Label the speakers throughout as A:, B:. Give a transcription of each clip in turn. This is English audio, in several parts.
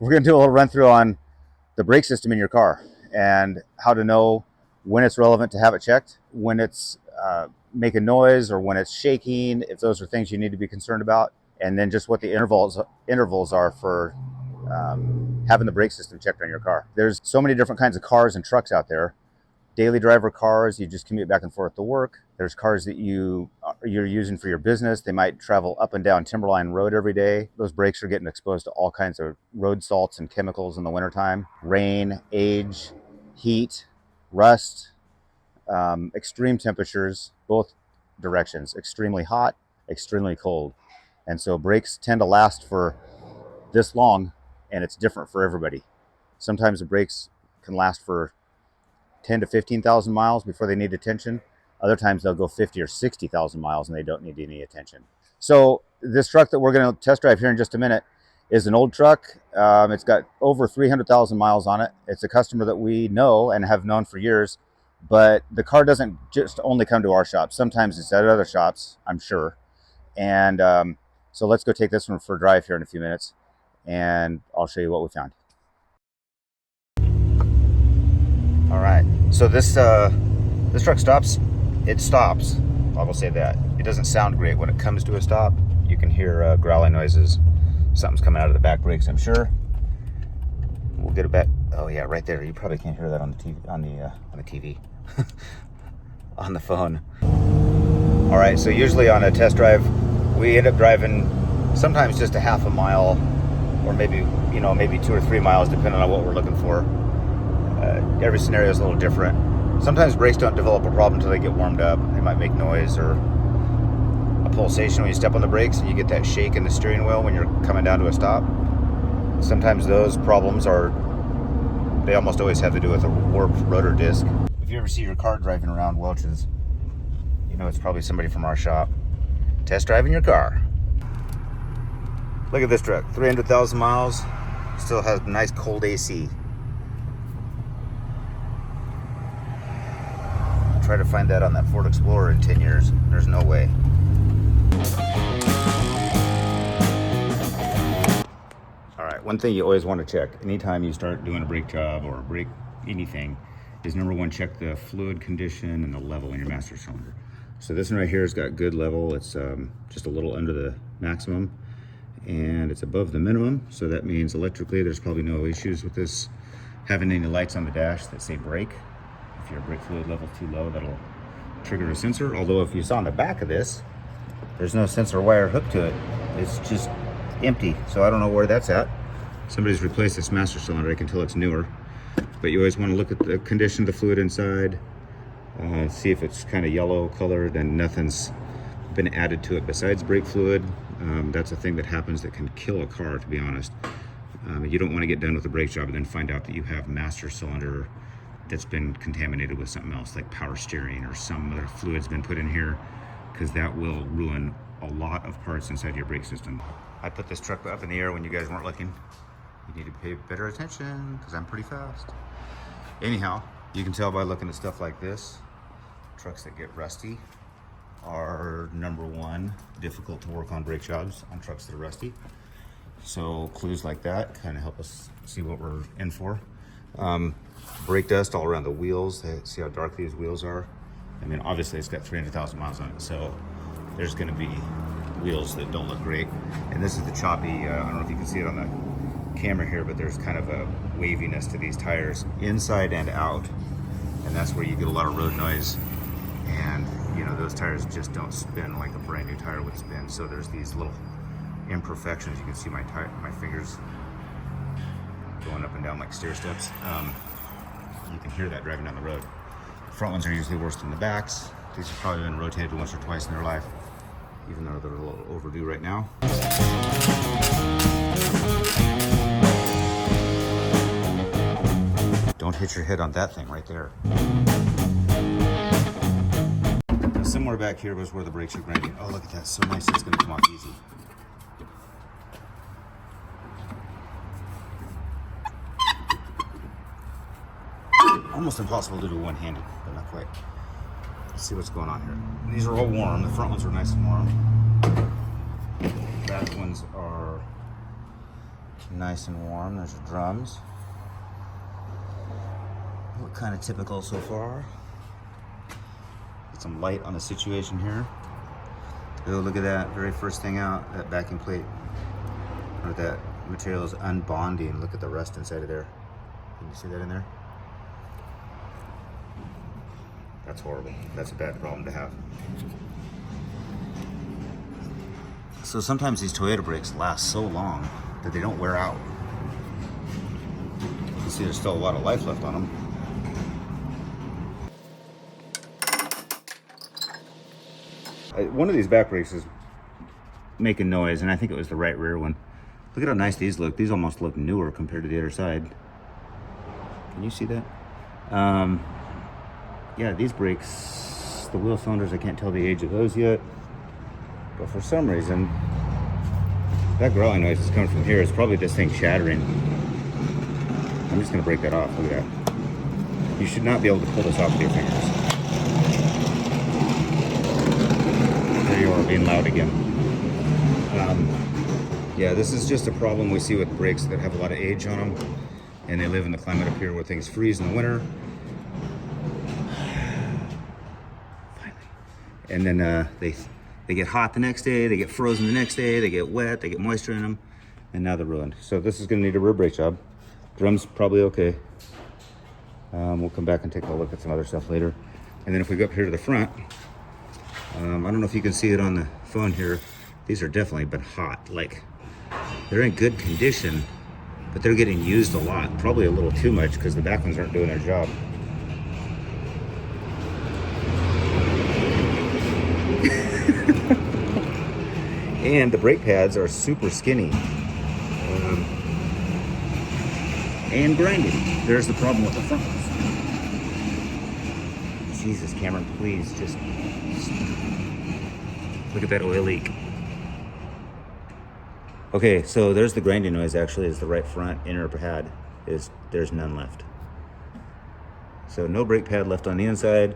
A: we're going to do a little run through on the brake system in your car and how to know when it's relevant to have it checked, when it's making noise or when it's shaking, if those are things you need to be concerned about, and then just what the intervals are for having the brake system checked on your car. There's so many different kinds of cars and trucks out there. Daily driver cars, you just commute back and forth to work. There's cars that you're using for your business. They might travel up and down Timberline Road every day. Those brakes are getting exposed to all kinds of road salts and chemicals in the wintertime. Rain, age, heat, rust, extreme temperatures, both directions, extremely hot, extremely cold. And so brakes tend to last for this long, and it's different for everybody. Sometimes the brakes can last for 10 to 15,000 miles before they need attention. Other times they'll go 50 or 60,000 miles and they don't need any attention. So this truck that we're going to test drive here in just a minute is an old truck. It's got over 300,000 miles on it. It's a customer that we know and have known for years, but the car doesn't just only come to our shop. Sometimes it's at other shops, I'm sure. And so let's go take this one for a drive here in a few minutes, and I'll show you what we found. All right, so this truck stops. It stops, I will say that. It doesn't sound great when it comes to a stop. You can hear growling noises. Something's coming out of the back brakes, I'm sure. We'll get it back. Oh yeah, right there. You probably can't hear that on the TV, on the TV, on the phone. All right, so usually on a test drive, we end up driving sometimes just a half a mile, or maybe 2 or 3 miles, depending on what we're looking for. Every scenario is a little different. Sometimes brakes don't develop a problem until they get warmed up. They might make noise or a pulsation when you step on the brakes, and you get that shake in the steering wheel when you're coming down to a stop. Sometimes those problems they almost always have to do with a warped rotor disc. If you ever see your car driving around Welch's, you know it's probably somebody from our shop test driving your car. Look at this truck, 300,000 miles, still has nice cold AC. Try to find that on that Ford Explorer in 10 years. There's no way. All right, one thing you always want to check anytime you start doing a brake job or brake anything is, number one, check the fluid condition and the level in your master cylinder. So this one right here has got good level. It's just a little under the maximum, and it's above the minimum. So that means electrically there's probably no issues with this having any lights on the dash that say brake. If your brake fluid level is too low, that'll trigger a sensor. Although if you saw on the back of this, there's no sensor wire hooked to it. It's just empty. So I don't know where that's at. Somebody's replaced this master cylinder. I can tell it's newer. But you always want to look at the condition of the fluid inside. See if it's kind of yellow colored and nothing's been added to it besides brake fluid. That's a thing that happens that can kill a car, to be honest. You don't want to get done with a brake job and then find out that you have master cylinder that's been contaminated with something else, like power steering or some other fluid's been put in here, because that will ruin a lot of parts inside your brake system. I put this truck up in the air when you guys weren't looking. You need to pay better attention because I'm pretty fast. Anyhow, you can tell by looking at stuff like this, trucks that get rusty are number one difficult to work on brake jobs on trucks that are rusty. So clues like that kind of help us see what we're in for. Brake dust all around the wheels. See how dark these wheels are? I mean, obviously it's got 300,000 miles on it, so there's going to be wheels that don't look great. And this is the choppy, I don't know if you can see it on the camera here, but there's kind of a waviness to these tires inside and out, and that's where you get a lot of road noise. And you know, those tires just don't spin like a brand new tire would spin. So there's these little imperfections. You can see my fingers going up and down like stair steps. You can hear that driving down the road. The front ones are usually worse than the backs. These have probably been rotated once or twice in their life, even though they're a little overdue right now. Don't hit your head on that thing right there. Somewhere back here was where the brakes are grinding. Oh, look at that, so nice, it's gonna come off easy. Almost impossible to do one-handed, but not quite. Let's see what's going on here. These are all warm. The front ones are nice and warm. The back ones are nice and warm. There's your drums. Look kind of typical so far. Get some light on the situation here. Oh, look at that, very first thing out, that backing plate, or that material is unbonding. Look at the rust inside of there. Can you see that in there? That's horrible. That's a bad problem to have. So sometimes these Toyota brakes last so long that they don't wear out. You can see there's still a lot of life left on them. One of these back brakes is making noise, and I think it was the right rear one. Look at how nice these look. These almost look newer compared to the other side. Can you see that? Yeah, these brakes, the wheel cylinders, I can't tell the age of those yet. But for some reason, that growling noise is coming from here. It's probably this thing shattering. I'm just gonna break that off. Look at that. You should not be able to pull this off with your fingers. There you are, being loud again. Yeah, this is just a problem we see with brakes that have a lot of age on them, and they live in the climate up here where things freeze in the winter. And then they get hot the next day, they get frozen the next day, they get wet, they get moisture in them, and now they're ruined. So this is gonna need a rear brake job. Drum's probably okay. We'll come back and take a look at some other stuff later. And then if we go up here to the front, I don't know if you can see it on the phone here. These are definitely been hot. Like, they're in good condition, but they're getting used a lot. Probably a little too much because the back ones aren't doing their job. And the brake pads are super skinny. And grinding. There's the problem with the front ones. Jesus, Cameron, please just look at that oil leak. Okay, so there's the grinding noise. Actually, is the right front inner pad. There's none left. So no brake pad left on the inside.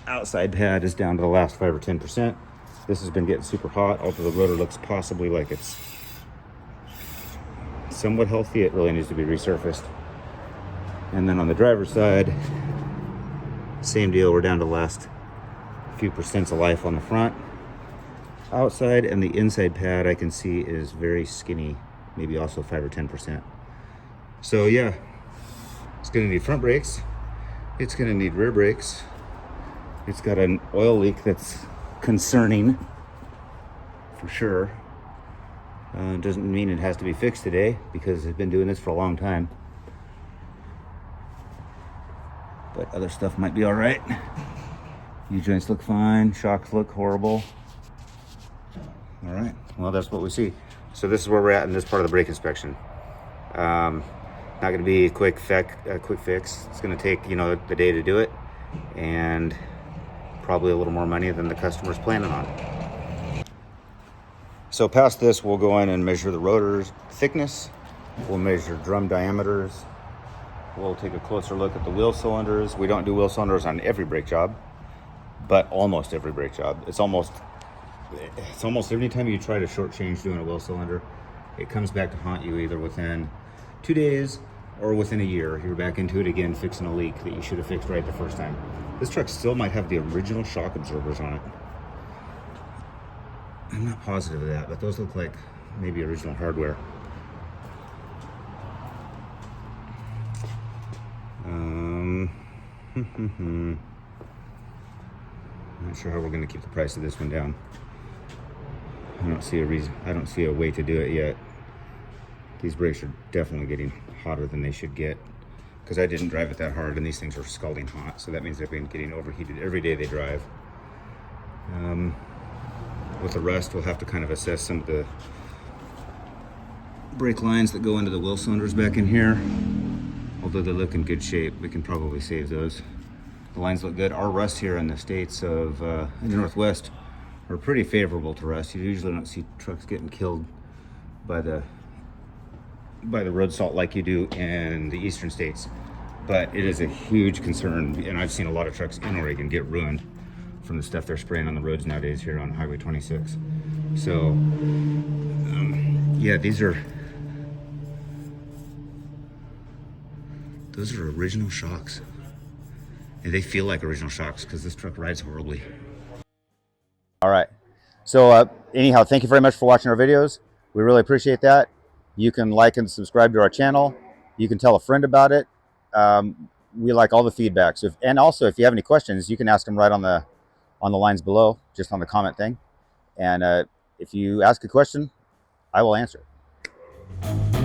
A: Outside pad is down to the last 5 or 10%. This has been getting super hot, although the rotor looks possibly like it's somewhat healthy. It really needs to be resurfaced. And then on the driver's side, same deal. We're down to the last few percents of life on the front. Outside and the inside pad I can see is very skinny, maybe also 5 or 10%. So yeah, it's gonna need front brakes. It's gonna need rear brakes. It's got an oil leak that's concerning for sure. Doesn't mean it has to be fixed today because it's been doing this for a long time. But other stuff might be all right. U-joints look fine, shocks look horrible. All right, well, that's what we see. So this is where we're at in this part of the brake inspection. Not gonna be a quick fix. It's gonna take, the day to do it, and probably a little more money than the customer's planning on. So past this, we'll go in and measure the rotor's thickness. We'll measure drum diameters. We'll take a closer look at the wheel cylinders. We don't do wheel cylinders on every brake job, but almost every brake job. It's almost every time you try to shortchange doing a wheel cylinder, it comes back to haunt you either within 2 days or within a year. You're back into it again, fixing a leak that you should have fixed right the first time. This truck still might have the original shock absorbers on it. I'm not positive of that, but those look like maybe original hardware. Not sure how we're going to keep the price of this one down. I don't see a way to do it yet. These brakes are definitely getting hotter than they should get because I didn't drive it that hard and these things are scalding hot, so that means they're getting overheated every day they drive. With the rust, we'll have to kind of assess some of the brake lines that go into the wheel cylinders back in here. Although they look in good shape, we can probably save those. The lines look good. Our rust here in the states of in the Northwest are pretty favorable to rust. You usually don't see trucks getting killed by the road salt like you do in the eastern states. But it is a huge concern, and I've seen a lot of trucks in Oregon get ruined from the stuff they're spraying on the roads nowadays here on Highway 26. So yeah, these are Those are original shocks. And they feel like original shocks because this truck rides horribly. All right. So anyhow, thank you very much for watching our videos. We really appreciate that. You can like and subscribe to our channel. You can tell a friend about it. We like all the feedback. So and also, if you have any questions, you can ask them right on the lines below, just on the comment thing. And if you ask a question, I will answer it.